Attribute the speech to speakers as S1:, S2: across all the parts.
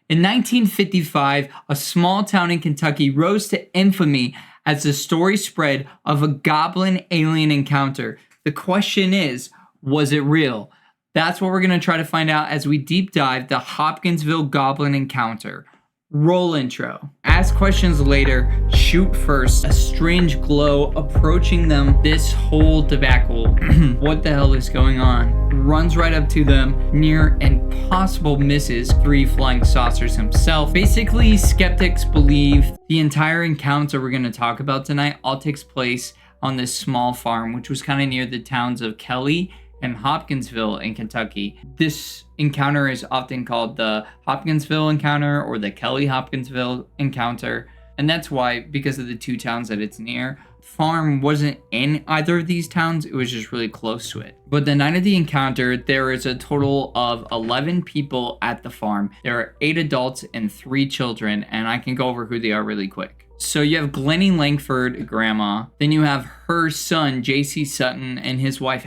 S1: In 1955, a small town in Kentucky rose to infamy as the story spread of a goblin alien encounter. The question is, was it real? That's what we're going to try to find out as we deep dive the Hopkinsville Goblin Encounter. Roll intro. Ask questions later, shoot first. A strange glow approaching them. This whole debacle. What the hell is going on? Runs right up to them, near impossible misses 3 flying saucers himself. Basically, skeptics believe the entire encounter we're going to talk about tonight all takes place on this small farm, which was kind of near the towns of Kelly and Hopkinsville in Kentucky. This encounter is often called the Hopkinsville Encounter or the Kelly Hopkinsville Encounter. And that's why, because of the 2 towns that it's near, farm wasn't in either of these towns, it was just really close to it. But the night of the encounter, there is a total of 11 people at the farm. There are 8 adults and 3 children, and I can go over who they are really quick. So you have Glennie Langford, grandma. Then you have her son, J.C. Sutton, and his wife,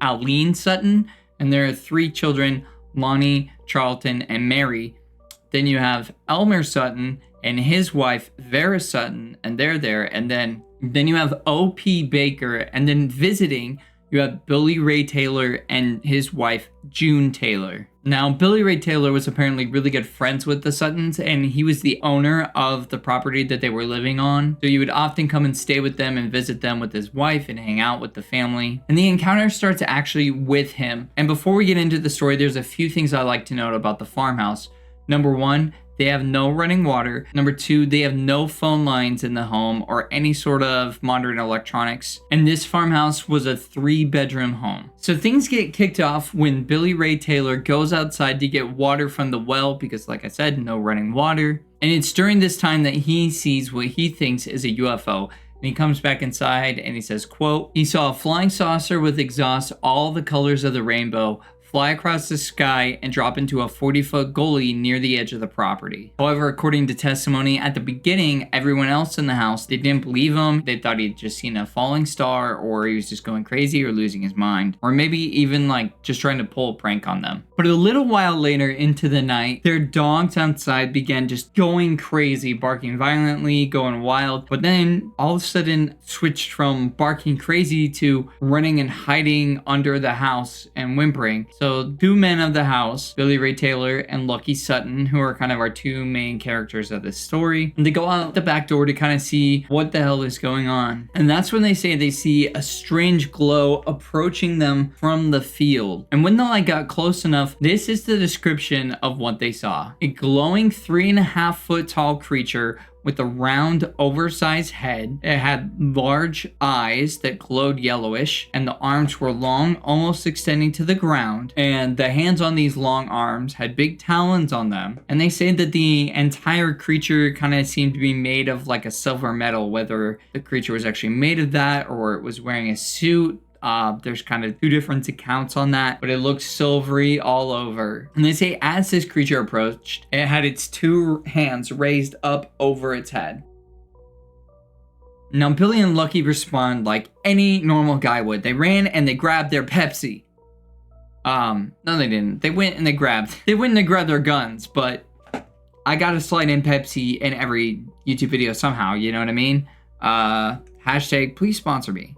S1: Aline Sutton. And there are 3 children, Lonnie, Charlton, and Mary. Then you have Elmer Sutton and his wife, Vera Sutton, and they're there. And then you have O.P. Baker. And then visiting, you have Billy Ray Taylor and his wife, June Taylor. Now, Billy Ray Taylor was apparently really good friends with the Suttons, and he was the owner of the property that they were living on. So he would often come and stay with them and visit them with his wife and hang out with the family. And the encounter starts actually with him. And before we get into the story, there's a few things I like to note about the farmhouse. Number 1, they have no running water. Number 2, they have no phone lines in the home or any sort of modern electronics. And this farmhouse was a 3-bedroom home. So things get kicked off when Billy Ray Taylor goes outside to get water from the well because, like I said, no running water. And it's during this time that he sees what he thinks is a UFO. And he comes back inside and he says, quote, he saw a flying saucer with exhaust all the colors of the rainbow fly across the sky and drop into a 40-foot gully near the edge of the property. However, according to testimony, at the beginning, everyone else in the house, they didn't believe him. They thought he'd just seen a falling star, or he was just going crazy or losing his mind, or maybe even like just trying to pull a prank on them. But a little while later into the night, their dogs outside began just going crazy, barking violently, going wild, but then all of a sudden switched from barking crazy to running and hiding under the house and whimpering. So 2 men of the house, Billy Ray Taylor and Lucky Sutton, who are kind of our 2 main characters of this story, and they go out the back door to kind of see what the hell is going on. And that's when they say they see a strange glow approaching them from the field. And when the light got close enough, this is the description of what they saw. A glowing 3.5 foot tall creature with a round, oversized head. It had large eyes that glowed yellowish, and the arms were long, almost extending to the ground. And the hands on these long arms had big talons on them. And they say that the entire creature kind of seemed to be made of like a silver metal, whether the creature was actually made of that or it was wearing a suit. There's kind of 2 different accounts on that, but it looks silvery all over. And they say as this creature approached, it had its 2 hands raised up over its head. Now, Billy and Lucky respond like any normal guy would. They ran and they grabbed their Pepsi. No, they didn't. They went and they grabbed their guns, but I gotta slide in Pepsi in every YouTube video somehow, you know what I mean? Hashtag please sponsor me.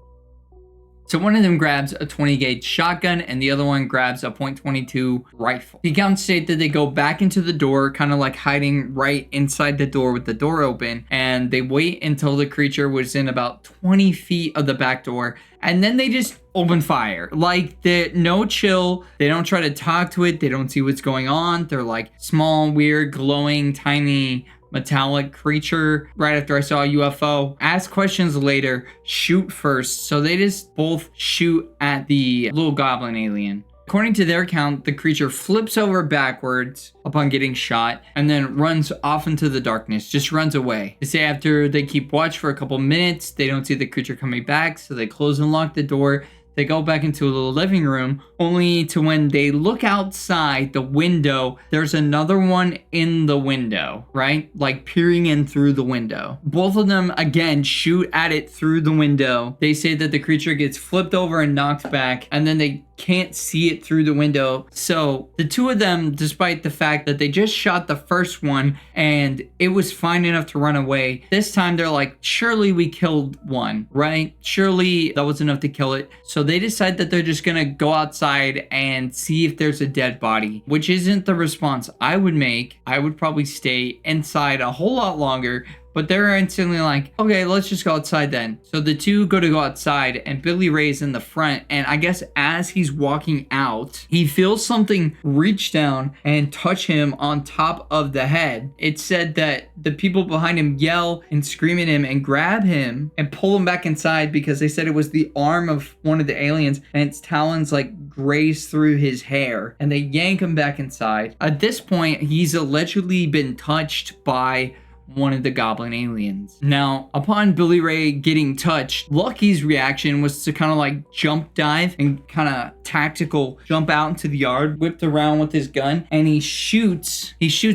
S1: So one of them grabs a 20 gauge shotgun and the other one grabs a .22 rifle. The accounts state that they go back into the door, kind of like hiding right inside the door with the door open, and they wait until the creature was in about 20 feet of the back door, and then they just open fire. Like, no chill. They don't try to talk to it. They don't see what's going on. They're like small, weird, glowing, tiny metallic creature. Right after I saw a UFO, ask questions later, shoot first. So they just both shoot at the little goblin alien. According to their account, the creature flips over backwards upon getting shot and then runs off into the darkness, just runs away. They say after they keep watch for a couple minutes, they don't see the creature coming back, so they close and lock the door. They go back into a little living room, only to when they look outside the window, there's another one in the window, right? Like peering in through the window. Both of them, again, shoot at it through the window. They say that the creature gets flipped over and knocked back, and then they can't see it through the window. So the two of them, despite the fact that they just shot the first one and it was fine enough to run away, this time they're like, surely we killed one, right? Surely that was enough to kill it. So they decide that they're just gonna go outside and see if there's a dead body, which isn't the response I would make. I would probably stay inside a whole lot longer. But they're instantly like, okay, let's just go outside then. So the two go outside and Billy Ray's in the front. And I guess as he's walking out, he feels something reach down and touch him on top of the head. It said that the people behind him yell and scream at him and grab him and pull him back inside because they said it was the arm of one of the aliens and its talons like graze through his hair, and they yank him back inside. At this point, he's allegedly been touched by one of the goblin aliens. Now, upon Billy Ray getting touched, Lucky's reaction was to kind of like jump dive and kind of tactical jump out into the yard, whipped around with his gun, and he shoots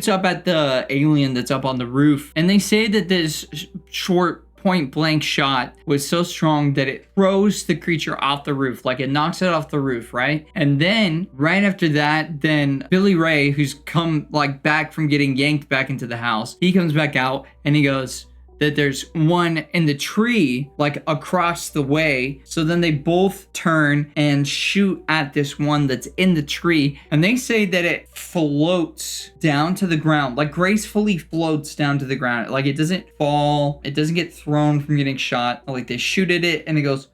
S1: up at the alien that's up on the roof. And they say that this short point blank shot was so strong that it throws the creature off the roof, like it knocks it off the roof, right? And then right after that, then Billy Ray, who's come like back from getting yanked back into the house, he comes back out and he goes that there's one in the tree like across the way. So then they both turn and shoot at this one that's in the tree, and they say that it floats down to the ground, like gracefully floats down to the ground, like it doesn't fall, it doesn't get thrown from getting shot. Like they shoot at it and it goes,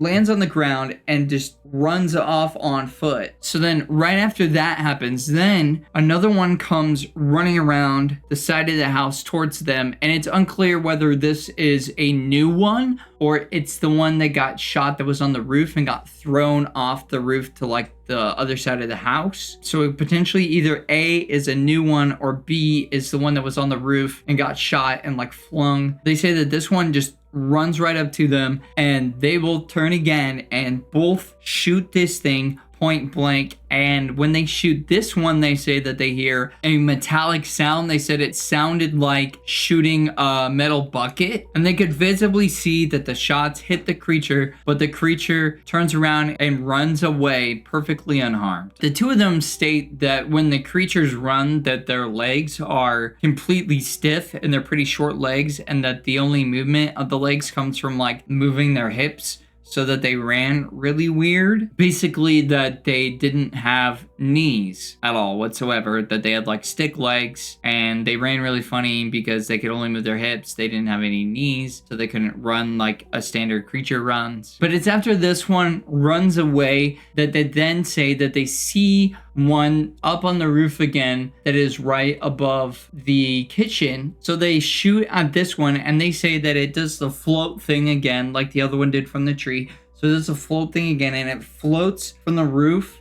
S1: lands on the ground and just runs off on foot. So then right after that happens, then another one comes running around the side of the house towards them, and it's unclear whether this is a new one or it's the one that got shot that was on the roof and got thrown off the roof to like the other side of the house. So potentially either A is a new one or B is the one that was on the roof and got shot and like flung. They say that this one just runs right up to them and they will turn again and both shoot this thing point blank. And when they shoot this one, they say that they hear a metallic sound. They said it sounded like shooting a metal bucket, and they could visibly see that the shots hit the creature, but the creature turns around and runs away perfectly unharmed. The two of them state that when the creatures run, that their legs are completely stiff and they're pretty short legs, and that the only movement of the legs comes from like moving their hips, so that they ran really weird. Basically that they didn't have knees at all whatsoever, that they had like stick legs, and they ran really funny because they could only move their hips. They didn't have any knees, so they couldn't run like a standard creature runs. But it's after this one runs away that they then say that they see one up on the roof again that is right above the kitchen. So they shoot at this one and they say that it does the float thing again like the other one did from the tree. So it does the float thing again and it floats from the roof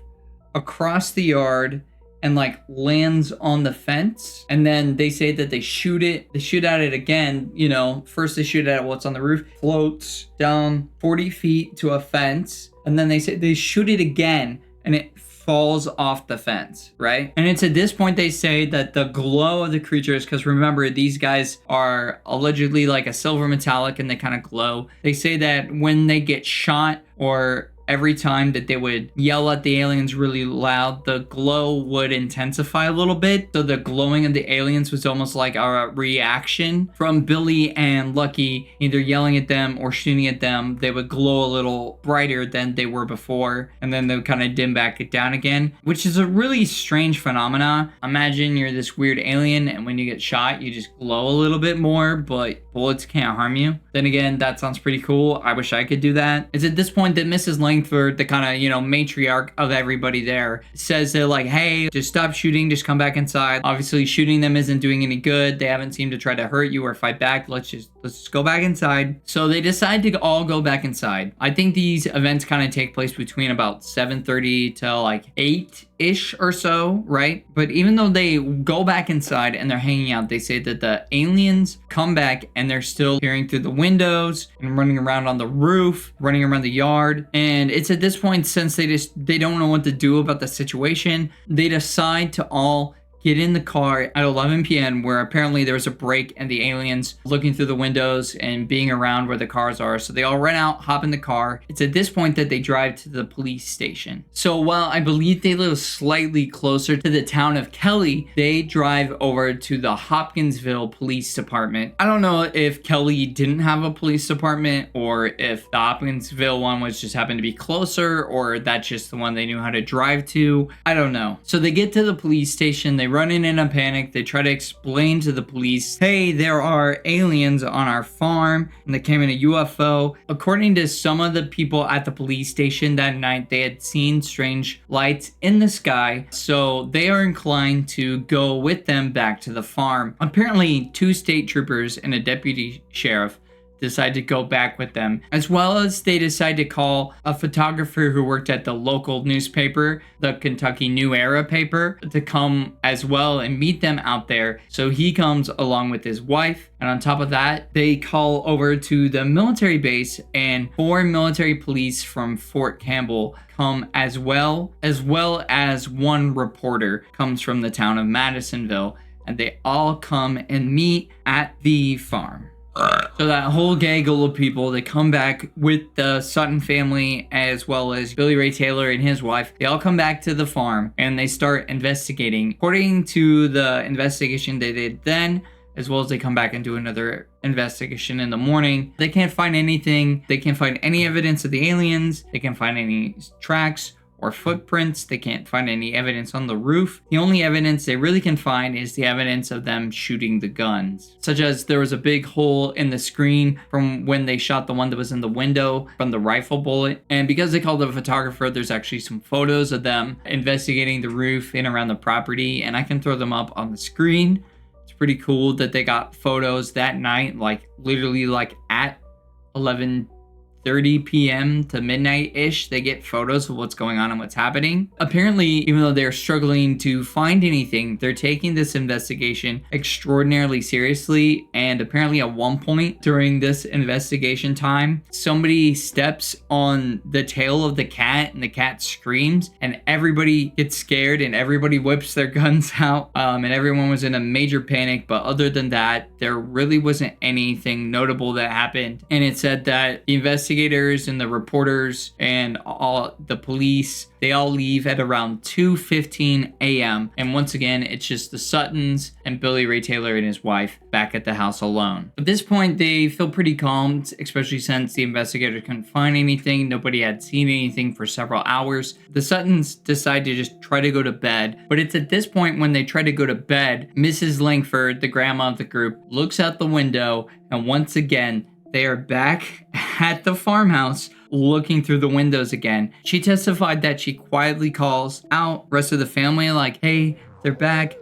S1: across the yard and like lands on the fence. And then they say that they shoot at it again. You know, first they shoot at what's on the roof, floats down 40 feet to a fence, and then they say they shoot it again and it falls off the fence, right? And it's at this point they say that the glow of the creatures, because remember, these guys are allegedly like a silver metallic and they kind of glow. They say that when they get shot or every time that they would yell at the aliens really loud, the glow would intensify a little bit. So the glowing of the aliens was almost like a reaction from Billy and Lucky, either yelling at them or shooting at them. They would glow a little brighter than they were before, and then they would kind of dim back down again, which is a really strange phenomena. Imagine you're this weird alien, and when you get shot, you just glow a little bit more, but bullets can't harm you. Then again, that sounds pretty cool. I wish I could do that. It's at this point that Mrs. Langford, the kind of, matriarch of everybody there, says that like, hey, just stop shooting, just come back inside. Obviously shooting them isn't doing any good. They haven't seemed to try to hurt you or fight back. Let's just go back inside. So they decide to all go back inside. I think these events kind of take place between about 7:30 to like 8-ish or so, right? But even though they go back inside and they're hanging out, they say that the aliens come back and they're still peering through the windows and running around on the roof, running around the yard. And it's at this point, since they don't know what to do about the situation, they decide to all get in the car at 11 p.m. where apparently there was a break and the aliens looking through the windows and being around where the cars are. So they all run out, hop in the car. It's at this point that they drive to the police station. So while I believe they live slightly closer to the town of Kelly, they drive over to the Hopkinsville Police Department. I don't know if Kelly didn't have a police department or if the Hopkinsville one was just happened to be closer or that's just the one they knew how to drive to. I don't know. So they get to the police station. They run in a panic. They try to explain to the police, hey, there are aliens on our farm and they came in a UFO. According to some of the people at the police station that night, they had seen strange lights in the sky. So they are inclined to go with them back to the farm. Apparently, 2 state troopers and a deputy sheriff decide to go back with them, as well as they decide to call a photographer who worked at the local newspaper, the Kentucky New Era paper, to come as well and meet them out there. So he comes along with his wife, and on top of that, they call over to the military base, and 4 military police from Fort Campbell come as well as 1 reporter comes from the town of Madisonville, and they all come and meet at the farm. So that whole gaggle of people, they come back with the Sutton family as well as Billy Ray Taylor and his wife. They all come back to the farm and they start investigating. According to the investigation they did then, as well as they come back and do another investigation in the morning, they can't find anything. They can't find any evidence of the aliens. They can't find any tracks or footprints. They can't find any evidence on the roof. The only evidence they really can find is the evidence of them shooting the guns, such as there was a big hole in the screen from when they shot the one that was in the window from the rifle bullet. And because they called the photographer, there's actually some photos of them investigating the roof and around the property, and I can throw them up on the screen. It's pretty cool that they got photos that night, like literally like at 11:30 p.m. to midnight-ish, they get photos of what's going on and what's happening. Apparently, even though they're struggling to find anything, they're taking this investigation extraordinarily seriously. And apparently at one point during this investigation time, somebody steps on the tail of the cat and the cat screams and everybody gets scared and everybody whips their guns out. And everyone was in a major panic. But other than that, there really wasn't anything notable that happened. And it said that the investigators and the reporters and all the police, they all leave at around 2:15 a.m. And once again, it's just the Suttons and Billy Ray Taylor and his wife back at the house alone. At this point, they feel pretty calm, especially since the investigators couldn't find anything. Nobody had seen anything for several hours. The Suttons decide to just try to go to bed. But it's at this point when they try to go to bed, Mrs. Langford, the grandma of the group, looks out the window, and once again, they are back at the farmhouse looking through the windows again. She testified that she quietly calls out the rest of the family like, hey, they're back,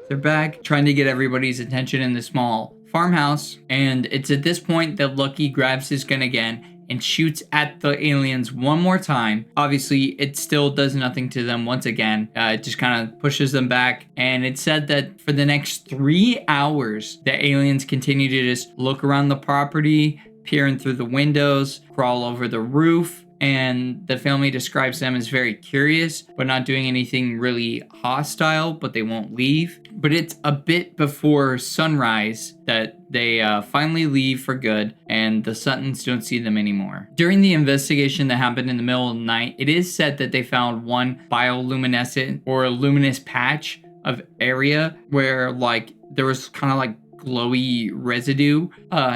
S1: trying to get everybody's attention in the small farmhouse. And it's at this point that Lucky grabs his gun again and shoots at the aliens one more time. Obviously, it still does nothing to them once again. It just kind of pushes them back. And it said that for the next 3 hours, the aliens continue to just look around the property, peering through the windows, crawl over the roof, and the family describes them as very curious, but not doing anything really hostile, but they won't leave. But it's a bit before sunrise that they finally leave for good, and the Suttons don't see them anymore. During the investigation that happened in the middle of the night, it is said that they found one bioluminescent or a luminous patch of area where like there was kind of like glowy residue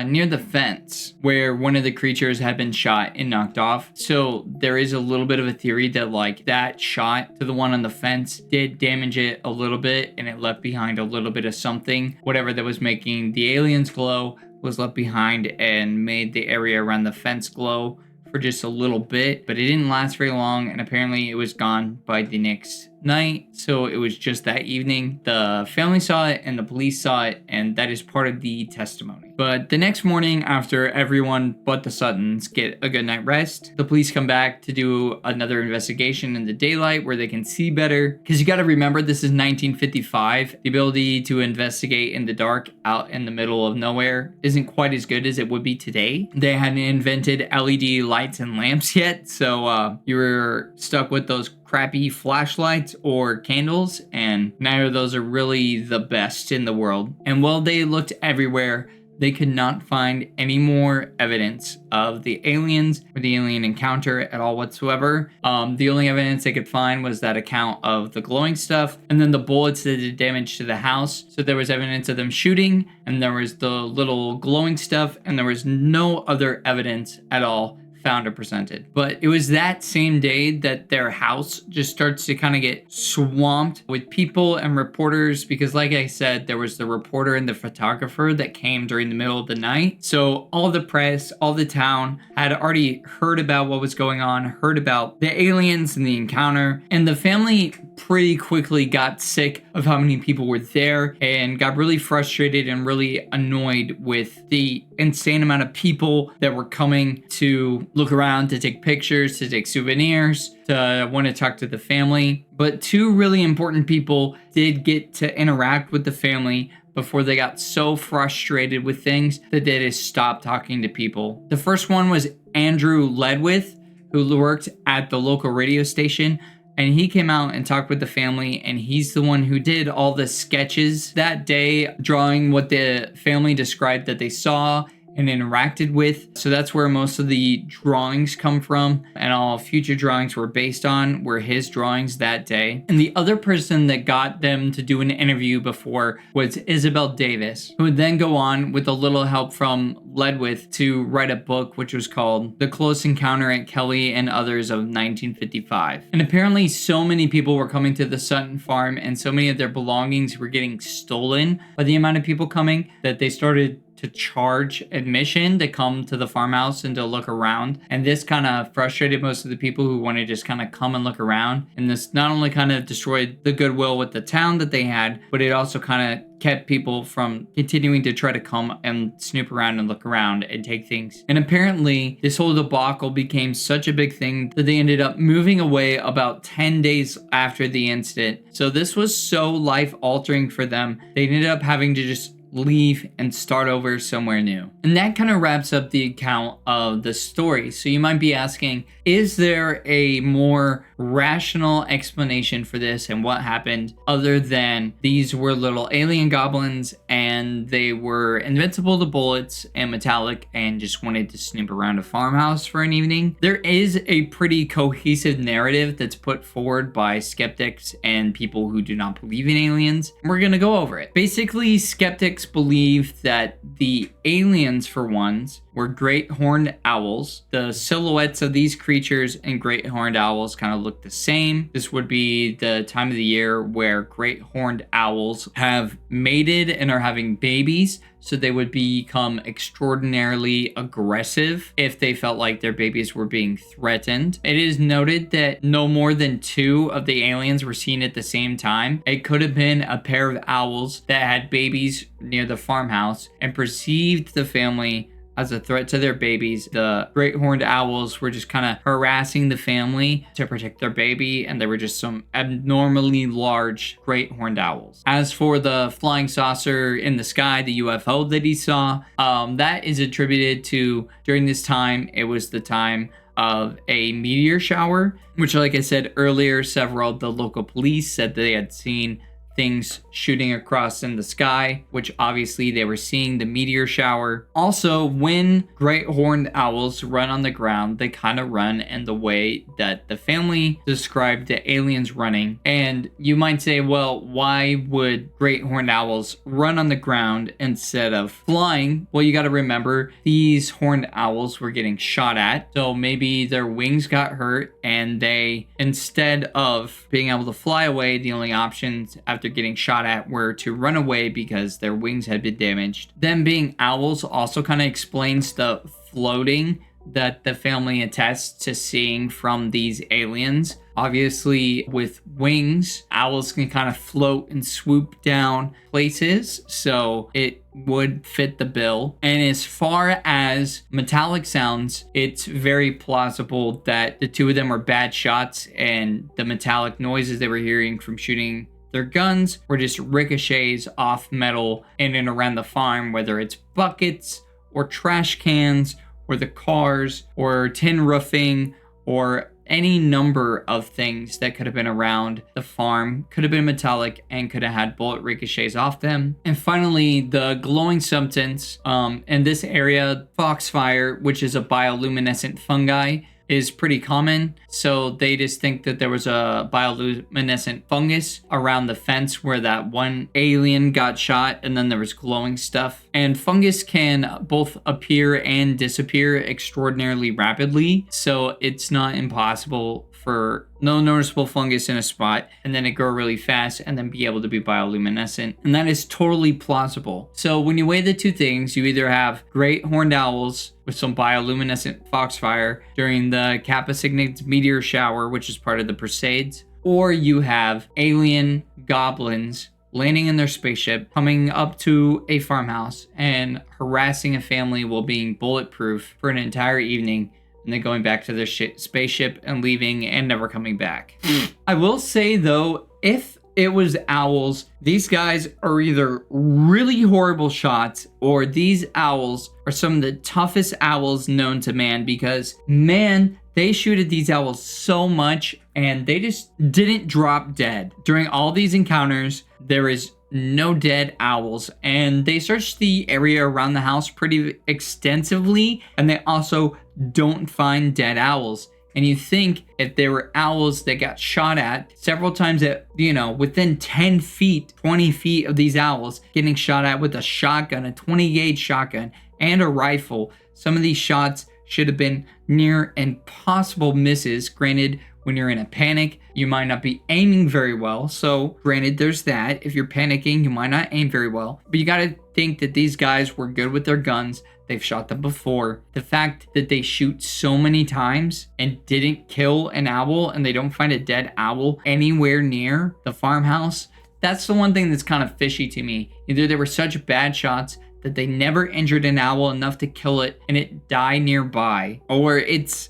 S1: near the fence where one of the creatures had been shot and knocked off. So there is a little bit of a theory that like that shot to the one on the fence did damage it a little bit and it left behind a little bit of something. Whatever that was making the aliens glow was left behind and made the area around the fence glow for just a little bit, but it didn't last very long, and apparently it was gone by the next night. So it was just that evening. The family saw it and the police saw it, and that is part of the testimony. But the next morning, after everyone but the Suttons get a good night rest, the police come back to do another investigation in the daylight where they can see better. Because you got to remember, this is 1955. The ability to investigate in the dark out in the middle of nowhere isn't quite as good as it would be today. They hadn't invented LED lights and lamps yet, so you were stuck with those crappy flashlights or candles, and neither of those are really the best in the world. And while they looked everywhere, they could not find any more evidence of the aliens or the alien encounter at all whatsoever. The only evidence they could find was that account of the glowing stuff and then the bullets that did damage to the house. So there was evidence of them shooting, and there was the little glowing stuff, and there was no other evidence at all found or presented. But it was that same day that their house just starts to kind of get swamped with people and reporters, because like I said, there was the reporter and the photographer that came during the middle of the night. So all the press, all the town had already heard about what was going on, heard about the aliens and the encounter, and the family pretty quickly got sick of how many people were there and got really frustrated and really annoyed with the insane amount of people that were coming to look around, to take pictures, to take souvenirs, to want to talk to the family. But two really important people did get to interact with the family before they got so frustrated with things that they just stopped talking to people. The first one was Andrew Ledwith, who worked at the local radio station. And he came out and talked with the family, and he's the one who did all the sketches that day, drawing what the family described that they saw and interacted with. So that's where most of the drawings come from, and all future drawings were based on were his drawings that day. And the other person that got them to do an interview before was Isabel Davis, who would then go on with a little help from Ledwith to write a book which was called The Close Encounter at Kelly and Others of 1955. And apparently so many people were coming to the Sutton farm, and so many of their belongings were getting stolen by the amount of people coming, that they started to charge admission to come to the farmhouse and to look around. And this kind of frustrated most of the people who wanted to just kind of come and look around. And this not only kind of destroyed the goodwill with the town that they had, but it also kind of kept people from continuing to try to come and snoop around and look around and take things. And apparently this whole debacle became such a big thing that they ended up moving away about 10 days after the incident. So this was so life-altering for them. They ended up having to just leave and start over somewhere new. And that kind of wraps up the account of the story. So you might be asking, is there a more rational explanation for this and what happened other than these were little alien goblins and they were invincible to bullets and metallic and just wanted to snoop around a farmhouse for an evening? There is a pretty cohesive narrative that's put forward by skeptics and people who do not believe in aliens. We're going to go over it. Basically, skeptics believe that the aliens, for ones, were great horned owls. The silhouettes of these creatures and great horned owls kind of look the same. This would be the time of the year where great horned owls have mated and are having babies, so they would become extraordinarily aggressive if they felt like their babies were being threatened. It is noted that no more than 2 of the aliens were seen at the same time. It could have been a pair of owls that had babies near the farmhouse and perceived the family as a threat to their babies. The great horned owls were just kind of harassing the family to protect their baby, and they were just some abnormally large great horned owls. As for the flying saucer in the sky, the UFO that he saw, that is attributed to, during this time, it was the time of a meteor shower, which, like I said earlier, several of the local police said they had seen things shooting across in the sky, which obviously they were seeing the meteor shower. Also, when great horned owls run on the ground, they kind of run in the way that the family described the aliens running. And you might say, well, why would great horned owls run on the ground instead of flying? Well, you got to remember, these horned owls were getting shot at, so maybe their wings got hurt, and they, instead of being able to fly away, the only options after getting shot at were to run away because their wings had been damaged. Them being owls also kind of explains the floating that the family attests to seeing from these aliens. Obviously, with wings, owls can kind of float and swoop down places, so it would fit the bill. And as far as metallic sounds, it's very plausible that the two of them are bad shots, and the metallic noises they were hearing from shooting their guns were just ricochets off metal in and around the farm, whether it's buckets or trash cans or the cars or tin roofing or any number of things that could have been around the farm, could have been metallic and could have had bullet ricochets off them. And finally, the glowing substance in this area, foxfire, which is a bioluminescent fungi, is pretty common. So they just think that there was a bioluminescent fungus around the fence where that one alien got shot, and then there was glowing stuff. And fungus can both appear and disappear extraordinarily rapidly. So it's not impossible for no noticeable fungus in a spot and then it grow really fast and then be able to be bioluminescent. And that is totally plausible. So when you weigh the two things, you either have great horned owls with some bioluminescent foxfire during the Kappa Cygnids meteor shower, which is part of the Perseids, or you have alien goblins landing in their spaceship, coming up to a farmhouse and harassing a family while being bulletproof for an entire evening, and then going back to their spaceship and leaving and never coming back. I will say though, if it was owls, these guys are either really horrible shots or these owls are some of the toughest owls known to man, because man, they shoot at these owls so much and they just didn't drop dead. During all these encounters, there is no dead owls, and they searched the area around the house pretty extensively, and they also don't find dead owls. And you think if there were owls that got shot at several times at, within 10 feet, 20 feet of these owls getting shot at with a shotgun, a 20 gauge shotgun, and a rifle, some of these shots should have been near impossible misses. Granted, when you're in a panic, you might not be aiming very well. So granted, there's that. If you're panicking, you might not aim very well. But you got to think that these guys were good with their guns. They've shot them before. The fact that they shoot so many times and didn't kill an owl, and they don't find a dead owl anywhere near the farmhouse, that's the one thing that's kind of fishy to me. Either they were such bad shots that they never injured an owl enough to kill it and it die nearby, or it's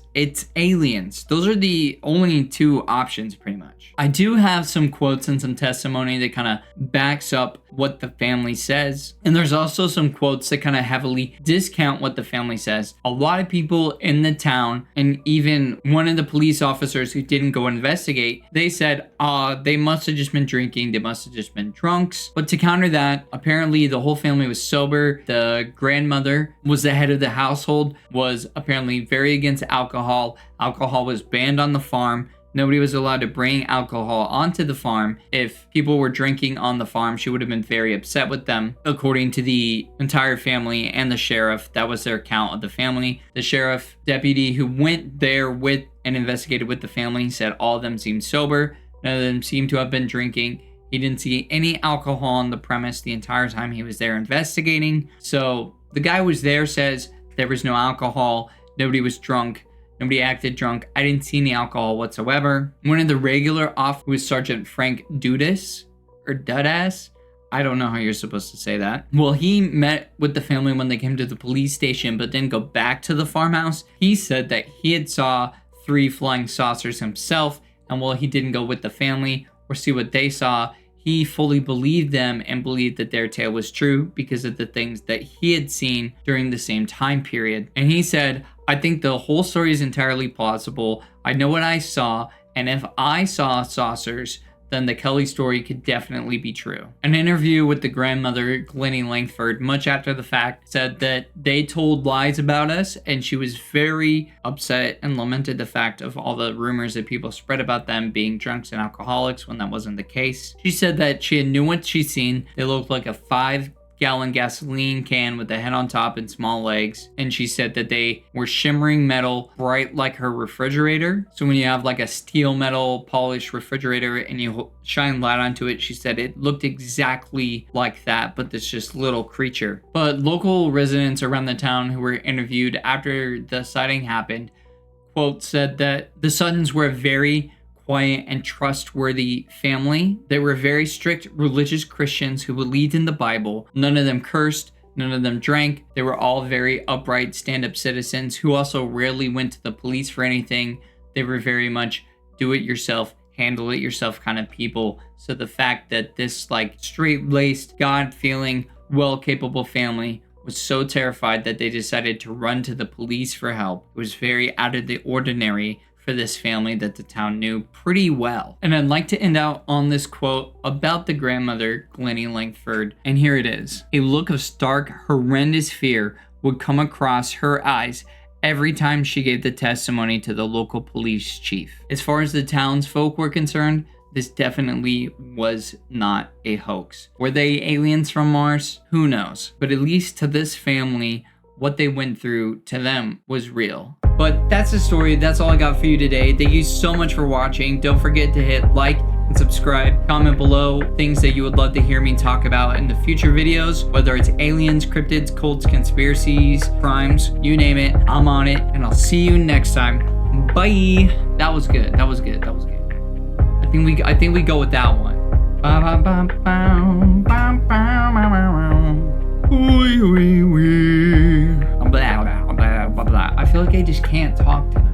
S1: aliens. Those are the only two options pretty much. I do have some quotes and some testimony that kind of backs up what the family says, and there's also some quotes that kind of heavily discount what the family says. A lot of people in the town, and even one of the police officers who didn't go investigate, they said they must have just been drinking, they must have just been drunks. But to counter that, apparently the whole family was sober. The grandmother was the head of the household, was apparently very against alcohol. Alcohol was banned on the farm. Nobody was allowed to bring alcohol onto the farm. If people were drinking on the farm, she would have been very upset with them. According to the entire family and the sheriff, that was their account of the family. The sheriff deputy who went there with and investigated with the family said all of them seemed sober. None of them seemed to have been drinking. He didn't see any alcohol on the premise the entire time he was there investigating. So the guy who was there says there was no alcohol. Nobody was drunk. Nobody acted drunk. I didn't see any alcohol whatsoever. One of the regular off was Sergeant Frank Dudas, or Dudas. I don't know how you're supposed to say that. Well, he met with the family when they came to the police station, but didn't go back to the farmhouse. He said that he had saw 3 flying saucers himself, and while he didn't go with the family or see what they saw, he fully believed them and believed that their tale was true because of the things that he had seen during the same time period. And he said, I think the whole story is entirely plausible. I know what I saw, and if I saw saucers, then the Kelly story could definitely be true. An interview with the grandmother, Glennie Langford, much after the fact, said that they told lies about us, and she was very upset and lamented the fact of all the rumors that people spread about them being drunks and alcoholics when that wasn't the case. She said that she knew what she'd seen. They looked like a 5 gallon gasoline can with the head on top and small legs. And she said that they were shimmering metal, bright like her refrigerator. So when you have like a steel metal polished refrigerator and you shine light onto it, she said it looked exactly like that, but this just little creature. But local residents around the town who were interviewed after the sighting happened, quote, said that the Suttons were a very quiet and trustworthy family. They were very strict religious Christians who believed in the Bible. None of them cursed. None of them drank. They were all very upright, stand-up citizens who also rarely went to the police for anything. They were very much do-it-yourself, handle-it-yourself kind of people. So the fact that this like straight-laced, God-feeling, well-capable family was so terrified that they decided to run to the police for help. It was very out of the ordinary for this family that the town knew pretty well. And I'd like to end out on this quote about the grandmother, Glennie Langford. And here it is. A look of stark, horrendous fear would come across her eyes every time she gave the testimony to the local police chief. As far as the townsfolk were concerned, this definitely was not a hoax. Were they aliens from Mars? Who knows? But at least to this family, what they went through to them was real. But that's the story. That's all I got for you today. Thank you so much for watching. Don't forget to hit like and subscribe. Comment below things that you would love to hear me talk about in the future videos, whether it's aliens, cryptids, cults, conspiracies, crimes, you name it. I'm on it, and I'll see you next time. Bye. That was good. That was good. That was good. I think we go with that one. I feel like I just can't talk tonight.